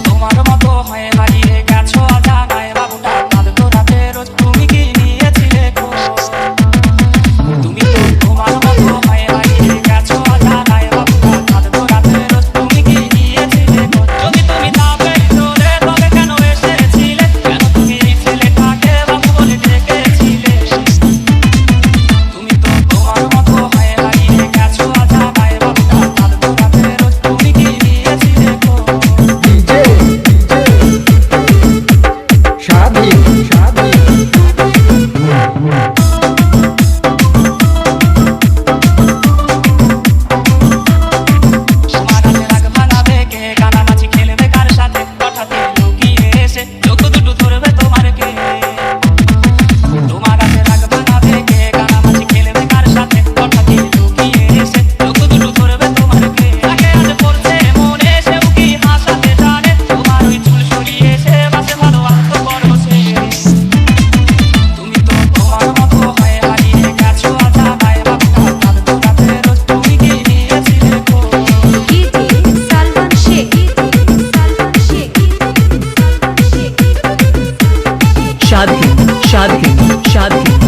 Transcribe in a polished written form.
তোমার মতো হয়ে হারিয়ে গেছো জানায় বাবুটা কাঁদ তো রাতে রোজ তুমি কি নিয়েছিলে তুমি তো তোমার মতো হয়ে হারিয়ে গেছো জানায় বাবুটা কাঁদ তো রাতে রোজ তুমি কি নিয়েছিলে যদি তুমি যাবে চলে তবে কেন এসেছিলে কেন তুমি এই ছেলেটাকে বাবু বলে ডেকেছিলে তুমি তো তোমার মতো হয়ে হারিয়ে গেছো জানায় বাবুটা কাঁদ তো রাতে রোজ তুমি কি নিয়েছিলে शादी